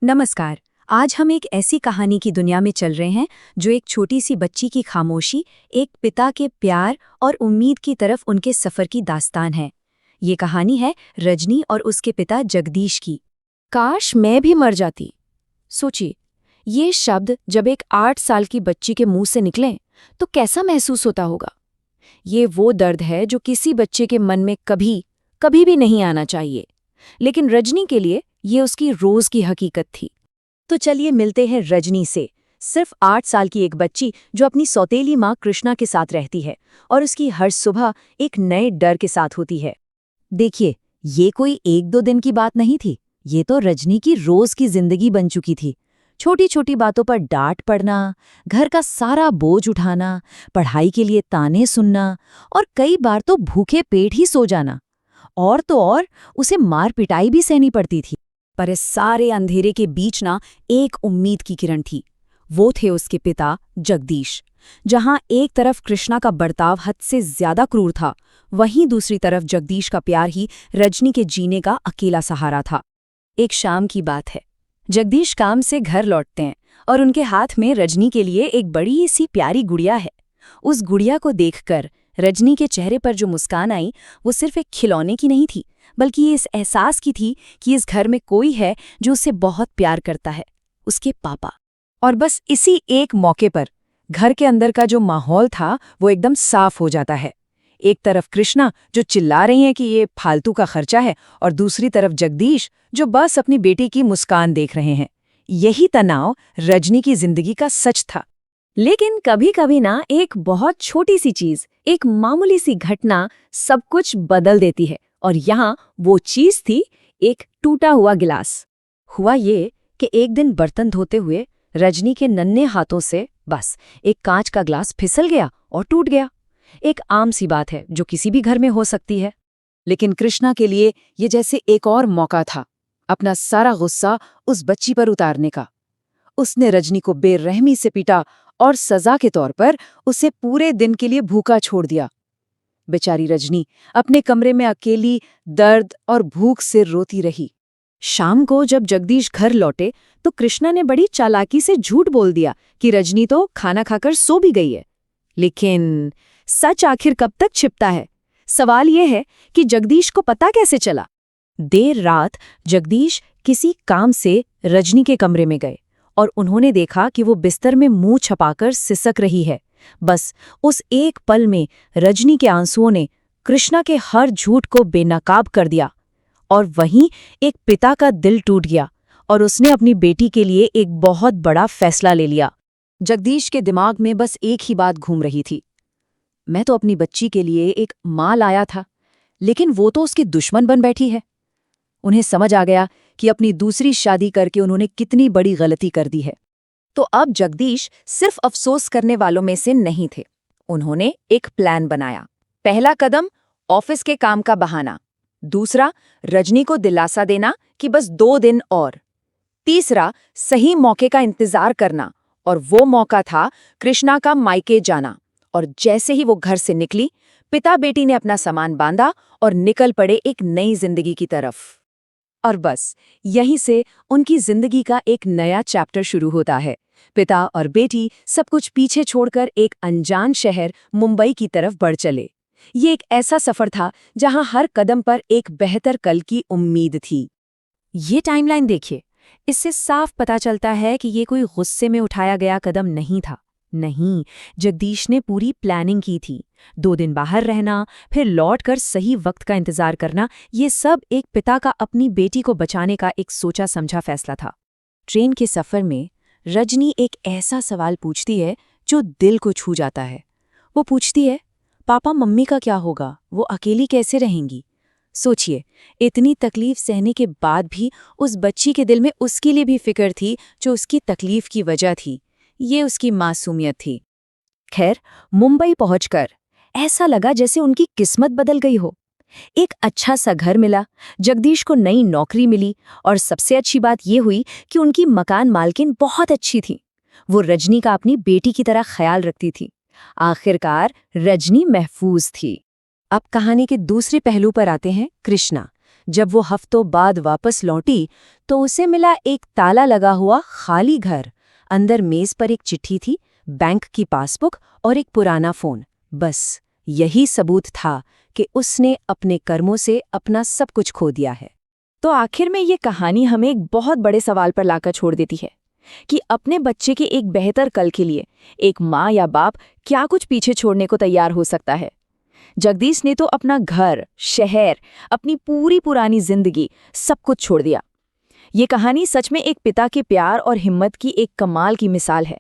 नमस्कार। आज हम एक ऐसी कहानी की दुनिया में चल रहे हैं जो एक छोटी सी बच्ची की खामोशी, एक पिता के प्यार और उम्मीद की तरफ उनके सफर की दास्तान है। ये कहानी है रजनी और उसके पिता जगदीश की। काश मैं भी मर जाती। सोचिए, ये शब्द जब एक 8 साल की बच्ची के मुंह से निकलें तो कैसा महसूस होता होगा। ये वो दर्द है जो किसी बच्चे के मन में कभी कभी भी नहीं आना चाहिए, लेकिन रजनी के लिए ये उसकी रोज की हकीकत थी। तो चलिए मिलते हैं रजनी से। सिर्फ 8 साल की एक बच्ची जो अपनी सौतेली माँ कृष्णा के साथ रहती है और उसकी हर सुबह एक नए डर के साथ होती है। देखिए, ये कोई 1-2 दिन की बात नहीं थी। ये तो रजनी की रोज की जिंदगी बन चुकी थी। छोटी छोटी बातों पर डांट पड़ना, घर का सारा बोझ उठाना, पढ़ाई के लिए ताने सुनना और कई बार तो भूखे पेट ही सो जाना। और तो और उसे मार पिटाई भी सहनी पड़ती थी। पर इस सारे अंधेरे के बीच ना एक उम्मीद की किरण थी। वो थे उसके पिता जगदीश। जहां एक तरफ कृष्णा का बर्ताव हद से ज्यादा क्रूर था, वहीं दूसरी तरफ जगदीश का प्यार ही रजनी के जीने का अकेला सहारा था। एक शाम की बात है। जगदीश काम से घर लौटते हैं और उनके हाथ में रजनी के लिए एक बड़ी सी प्यारी गुड़िया है। उस गुड़िया को देखकर रजनी के चेहरे पर जो मुस्कान आई, वो सिर्फ एक खिलौने की नहीं थी, बल्कि ये इस एहसास की थी कि इस घर में कोई है जो उसे बहुत प्यार करता है, उसके पापा। और बस इसी एक मौके पर घर के अंदर का जो माहौल था वो एकदम साफ हो जाता है। एक तरफ कृष्णा जो चिल्ला रही हैं कि ये फालतू का खर्चा है, और दूसरी तरफ जगदीश जो बस अपनी बेटी की मुस्कान देख रहे हैं। यही तनाव रजनी की जिंदगी का सच था। लेकिन कभी कभी ना एक बहुत छोटी सी चीज, एक मामूली सी घटना सब कुछ बदल देती है। और यहाँ वो चीज थी एक टूटा हुआ गिलास। हुआ ये कि एक दिन बर्तन धोते हुए रजनी के नन्हे हाथों से बस एक कांच का ग्लास फिसल गया और टूट गया। एक आम सी बात है जो किसी भी घर में हो सकती है, लेकिन कृष्णा के लिए ये जैसे एक और मौका था अपना सारा गुस्सा उस बच्ची पर उतारने का। उसने रजनी को बेरहमी से पीटा और सजा के तौर पर उसे पूरे दिन के लिए भूखा छोड़ दिया। बेचारी रजनी अपने कमरे में अकेली दर्द और भूख से रोती रही। शाम को जब जगदीश घर लौटे तो कृष्णा ने बड़ी चालाकी से झूठ बोल दिया कि रजनी तो खाना खाकर सो भी गई है। लेकिन सच आखिर कब तक छिपता है? सवाल यह है कि जगदीश को पता कैसे चला। देर रात जगदीश किसी काम से रजनी के कमरे में गए और उन्होंने देखा कि वो बिस्तर में मुंह छपाकर सिसक रही है। बस उस एक पल में रजनी के आंसुओं ने कृष्णा के हर झूठ को बेनकाब कर दिया। और वहीं एक पिता का दिल टूट गया और उसने अपनी बेटी के लिए एक बहुत बड़ा फैसला ले लिया। जगदीश के दिमाग में बस एक ही बात घूम रही थी। मैं तो अपनी बच्ची के लिए एक माँ लाया था, लेकिन वो तो उसकी दुश्मन बन बैठी है। उन्हें समझ आ गया कि अपनी दूसरी शादी करके उन्होंने कितनी बड़ी गलती कर दी है। तो अब जगदीश सिर्फ अफसोस करने वालों में से नहीं थे। उन्होंने एक प्लान बनाया। पहला कदम, ऑफिस के काम का बहाना। दूसरा, रजनी को दिलासा देना कि बस 2 दिन और। तीसरा, सही मौके का इंतजार करना, और वो मौका था कृष्णा का मायके जाना। और जैसे ही वो घर से निकली, पिता बेटी ने अपना सामान बांधा और निकल पड़े एक नई जिंदगी की तरफ। और बस यहीं से उनकी जिंदगी का एक नया चैप्टर शुरू होता है। पिता और बेटी सब कुछ पीछे छोड़कर एक अनजान शहर मुंबई की तरफ बढ़ चले। ये एक ऐसा सफर था जहां हर कदम पर एक बेहतर कल की उम्मीद थी। ये टाइमलाइन देखिए, इससे साफ पता चलता है कि ये कोई गुस्से में उठाया गया कदम नहीं था। नहीं, जगदीश ने पूरी प्लानिंग की थी। 2 दिन बाहर रहना, फिर लौटकर सही वक्त का इंतजार करना, ये सब एक पिता का अपनी बेटी को बचाने का एक सोचा समझा फैसला था। ट्रेन के सफर में रजनी एक ऐसा सवाल पूछती है जो दिल को छू जाता है। वो पूछती है, पापा मम्मी का क्या होगा? वो अकेली कैसे रहेंगी? सोचिए, इतनी तकलीफ सहने के बाद भी उस बच्ची के दिल में उसके लिए भी फिक्र थी जो उसकी तकलीफ की वजह थी। ये उसकी मासूमियत थी। खैर, मुंबई पहुंचकर ऐसा लगा जैसे उनकी किस्मत बदल गई हो। एक अच्छा सा घर मिला, जगदीश को नई नौकरी मिली, और सबसे अच्छी बात ये हुई कि उनकी मकान मालकिन बहुत अच्छी थी। वो रजनी का अपनी बेटी की तरह ख्याल रखती थी। आखिरकार रजनी महफूज थी। अब कहानी के दूसरे पहलू पर आते हैं, कृष्णा, जब वो हफ्तों बाद वापस लौटी तो उसे मिला एक ताला लगा हुआ खाली घर। अंदर मेज पर एक चिट्ठी थी, बैंक की पासबुक और एक पुराना फोन। बस यही सबूत था कि उसने अपने कर्मों से अपना सब कुछ खो दिया है। तो आखिर में ये कहानी हमें एक बहुत बड़े सवाल पर लाकर छोड़ देती है कि अपने बच्चे के एक बेहतर कल के लिए एक माँ या बाप क्या कुछ पीछे छोड़ने को तैयार हो सकता है। जगदीश ने तो अपना घर, शहर, अपनी पूरी पुरानी जिंदगी सब कुछ छोड़ दिया। ये कहानी सच में एक पिता के प्यार और हिम्मत की एक कमाल की मिसाल है।